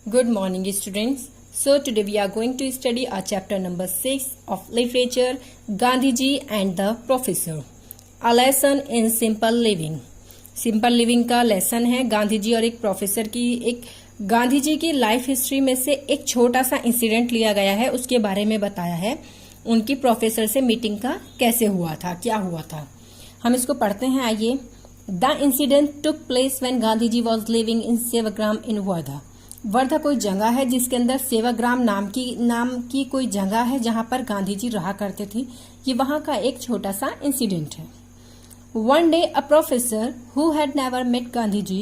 Good morning, students. So today we are going to study our chapter number 6 of literature, Gandhiji and the Professor. A lesson in simple living. Simple living का lesson है गांधी जी और एक professor की। एक गांधी जी की life history में से एक छोटा सा इंसिडेंट लिया गया है, उसके बारे में बताया है। उनकी प्रोफेसर से मीटिंग का कैसे हुआ था, क्या हुआ था, हम इसको पढ़ते हैं। आइए। The incident took place when Gandhi ji was living in Sevagram in Wardha. Wardha कोई जगह है जिसके अंदर सेवाग्राम नाम की कोई जगह है जहां पर गांधी जी रहा करते थे। ये वहां का एक छोटा सा इंसिडेंट है। One day a professor who had never met Gandhiji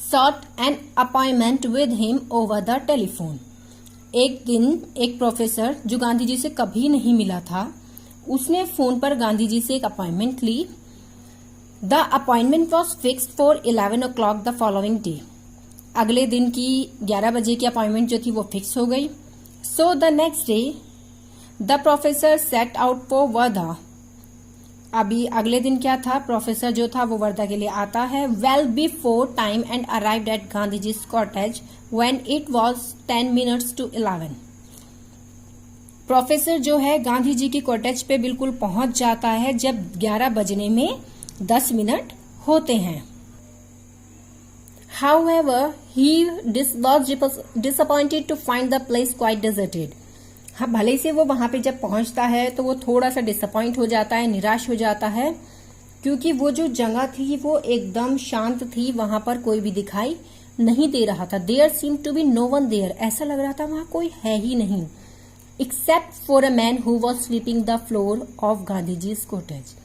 sought an appointment with him over the telephone. एक दिन एक प्रोफेसर जो गांधी जी से कभी नहीं मिला था, उसने फोन पर गांधी जी से एक अपॉइंटमेंट ली। The appointment was fixed for 11 o'clock the following day. अगले दिन की 11 बजे की अपॉइंटमेंट जो थी वो फिक्स हो गई। So the next day the professor set out for Varda. अभी अगले दिन क्या था, प्रोफेसर जो था वो वर्धा के लिए आता है। Well before time and arrived at Gandhi ji cottage when it was 10 minutes to 11। Professor जो है गांधी जी की कॉटेज पे बिल्कुल पहुंच जाता है जब 11 बजने में 10 मिनट होते हैं। However, he was disappointed to find the place quite deserted. हाँ, भले से वो वहां पे जब पहुंचता है तो वो थोड़ा सा डिसअपॉइंट हो जाता है, निराश हो जाता है, क्योंकि वो जो जगह थी वो एकदम शांत थी, वहां पर कोई भी दिखाई नहीं दे रहा था। There seem to be no one there, ऐसा लग रहा था वहां कोई है ही नहीं, except for a man who was sweeping the floor of Gandhi ji cottage.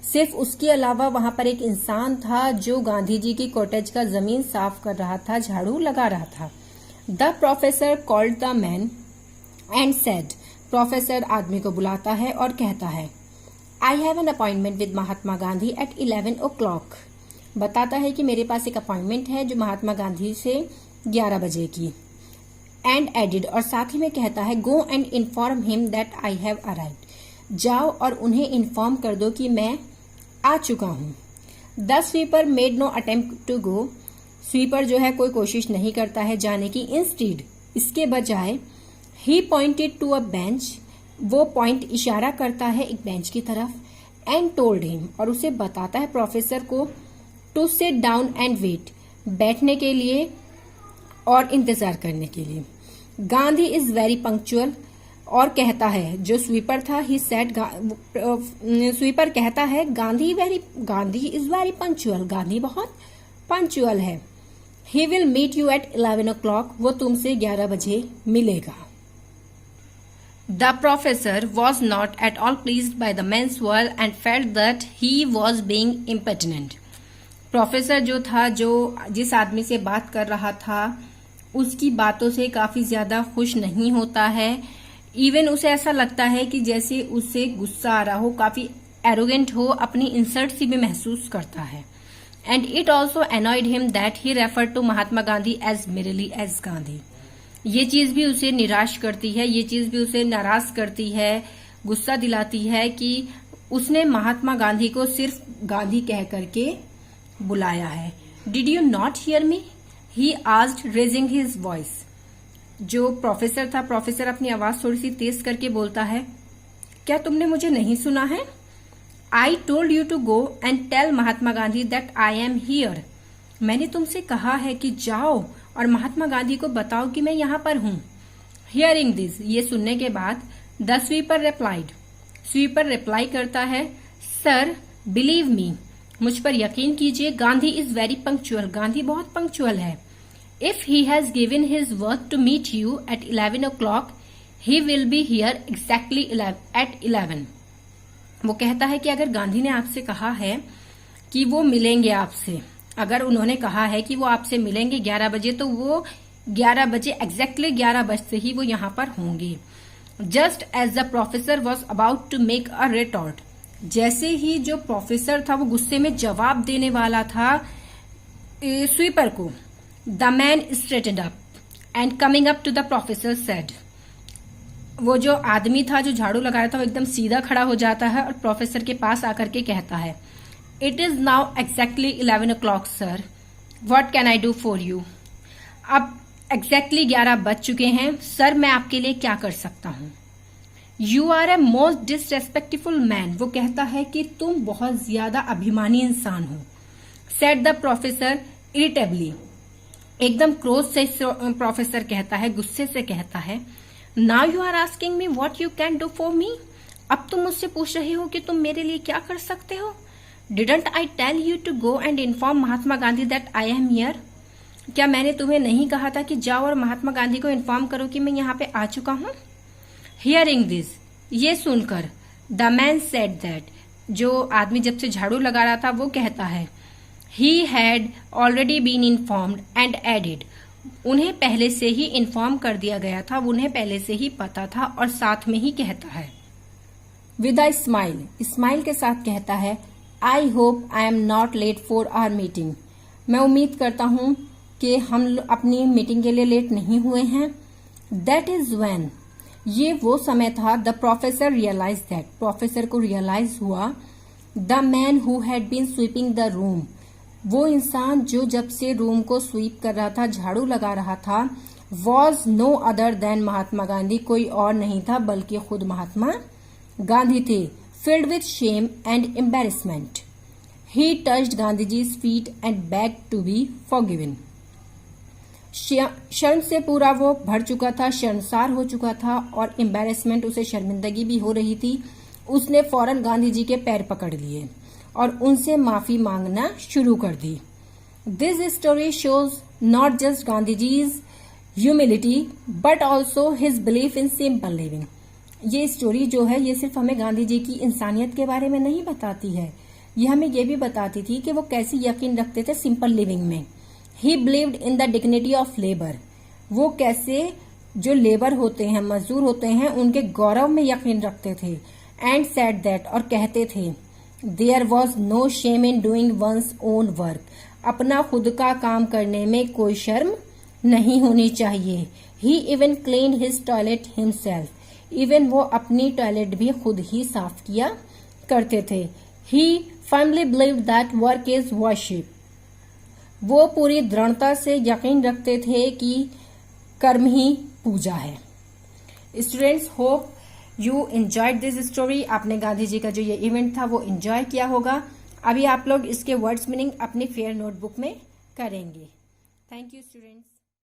सिर्फ उसके अलावा वहां पर एक इंसान था जो गांधी जी की कॉटेज का जमीन साफ कर रहा था, झाड़ू लगा रहा था। The professor called the man and said, professor आदमी को बुलाता है और कहता है, I have an appointment with Mahatma Gandhi at 11 o'clock। बताता है कि मेरे पास एक अपॉइंटमेंट है जो महात्मा गांधी से 11 बजे की। एंड एडिड, और साथ ही में कहता है, गो and inform him that I have arrived. जाओ और उन्हें इन्फॉर्म कर दो कि मैं आ चुका हूं। The sweeper made no attempt to go. Sweeper जो है कोई कोशिश नहीं करता है जाने की। इंस्टीड, इसके बजाय, ही पॉइंटेड टू अ बेंच, वो पॉइंट इशारा करता है एक बेंच की तरफ। एंड टोल्ड हिम, और उसे बताता है प्रोफेसर को, to sit down and wait, बैठने के लिए और इंतजार करने के लिए। गांधी इज वेरी पंक्चुअल, और कहता है जो स्वीपर था, ही सेड, स्वीपर कहता है Gandhi is very punctual, Gandhi बहुत पंक्चुअल है। He will meet you at 11 o'clock, वो तुमसे 11 बजे मिलेगा। The professor was not at all pleased by the man's word and felt that he was being impertinent. Professor जो था, जो जिस आदमी से बात कर रहा था, उसकी बातों से काफी ज्यादा खुश नहीं होता है। इवन उसे ऐसा लगता है कि जैसे उसे गुस्सा आ रहा हो, काफी एरोगेंट हो, अपनी इंसल्ट सी भी महसूस करता है। And it also annoyed him that he referred to Mahatma Gandhi as merely as Gandhi. ये चीज भी उसे निराश करती है, ये चीज भी उसे नाराज करती है, गुस्सा दिलाती है कि उसने महात्मा गांधी को सिर्फ गांधी कह करके बुलाया है। Did you not hear me, he asked raising his voice. जो प्रोफेसर था, प्रोफेसर अपनी आवाज थोड़ी सी तेज करके बोलता है, क्या तुमने मुझे नहीं सुना है? I told you to go and tell Mahatma Gandhi that I am here. मैंने तुमसे कहा है कि जाओ और महात्मा गांधी को बताओ कि मैं यहाँ पर हूँ। हियरिंग दिस, ये सुनने के बाद, the sweeper replied, sweeper reply करता है, सर बिलीव मी, मुझ पर यकीन कीजिए, Gandhi is very punctual, Gandhi बहुत पंक्चुअल है। If he has given his word to meet you at 11 o'clock, he will be here exactly at 11। वो कहता है कि अगर गांधी ने आपसे कहा है कि वो मिलेंगे आपसे, अगर उन्होंने कहा है कि वो आपसे मिलेंगे 11 बजे, तो वो 11 बजे एग्जैक्टली 11 बजे ही वो यहाँ पर होंगे। Just as the professor was about to make a retort, जैसे ही जो प्रोफेसर था वो गुस्से में जवाब देने वाला था स्वीपर को, the man straighted up and coming up to the professor said, वो जो आदमी था जो झाड़ू लगा रहा था वो एकदम सीधा खड़ा हो जाता है और प्रोफेसर के पास आकर के कहता है, it is now exactly 11 o'clock sir, what can I do for you. अब एग्जैक्टली 11 बज चुके हैं। सर मैं आपके लिए क्या कर सकता हूँ? You are a most disrespectful man. वो कहता है कि तुम बहुत ज्यादा अभिमानी इंसान हो। Said the professor irritably. एकदम क्रोध से प्रोफेसर कहता है, गुस्से से कहता है, now you are asking me what you can do for me. अब तुम मुझसे पूछ रहे हो कि तुम मेरे लिए क्या कर सकते हो? Didn't I tell you to go and inform Mahatma Gandhi that I am here. क्या मैंने तुम्हें नहीं कहा था कि जाओ और महात्मा गांधी को इन्फॉर्म करो कि मैं यहाँ पे आ चुका हूँ? हियरिंग दिस, ये सुनकर, द मैन सेड दैट, जो आदमी जब से झाड़ू लगा रहा था वो कहता है, he had already been informed and added. उन्हें पहले से ही इन्फॉर्म कर दिया गया था, उन्हें पहले से ही पता था, और साथ में ही कहता है विद अ स्माइल, स्माइल के साथ कहता है, I hope I am not late for our meeting. मैं उम्मीद करता हूं कि हम अपनी मीटिंग के लिए लेट नहीं हुए हैं। दैट इज व्हेन, ये वो समय था, the professor realise that, professor को रियलाइज हुआ, the man who had been sweeping the room, वो इंसान जो जब से रूम को स्वीप कर रहा था, झाड़ू लगा रहा था, was no other than Mahatma Gandhi, कोई और नहीं था बल्कि खुद महात्मा गांधी थे। Filled with shame and embarrassment, he touched Gandhiji's feet and begged to be forgiven. शर्म से पूरा वो भर चुका था, शर्मसार हो चुका था, और एम्बेरसमेंट, उसे शर्मिंदगी भी हो रही थी। उसने फौरन गांधी जी के पैर पकड़ लिए और उनसे माफी मांगना शुरू कर दी। This story shows not just Gandhiji's humility but also his belief in simple living. ये स्टोरी जो है, ये सिर्फ हमें गांधी जी की इंसानियत के बारे में नहीं बताती है, ये हमें ये भी बताती थी कि वो कैसे यकीन रखते थे सिंपल लिविंग में। ही believed in the dignity of labour, वो कैसे जो लेबर होते हैं, मजदूर होते हैं, उनके गौरव में यकीन रखते थे। एंड सेड दैट, और कहते थे, there was no shame in doing one's own work, अपना खुद का काम करने में कोई शर्म नहीं होनी चाहिए। He even clean his toilet himself, even वो अपनी टॉयलेट भी खुद ही साफ किया करते थे। He firmly believed that work is worship, वो पूरी दृढ़ता से यकीन रखते थे कि कर्म ही पूजा है। Students, hope you enjoyed this story. आपने गांधी जी का जो ये इवेंट था वो एंजॉय किया होगा। अभी आप लोग इसके वर्ड्स मीनिंग अपनी फेयर नोटबुक में करेंगे। Thank you students.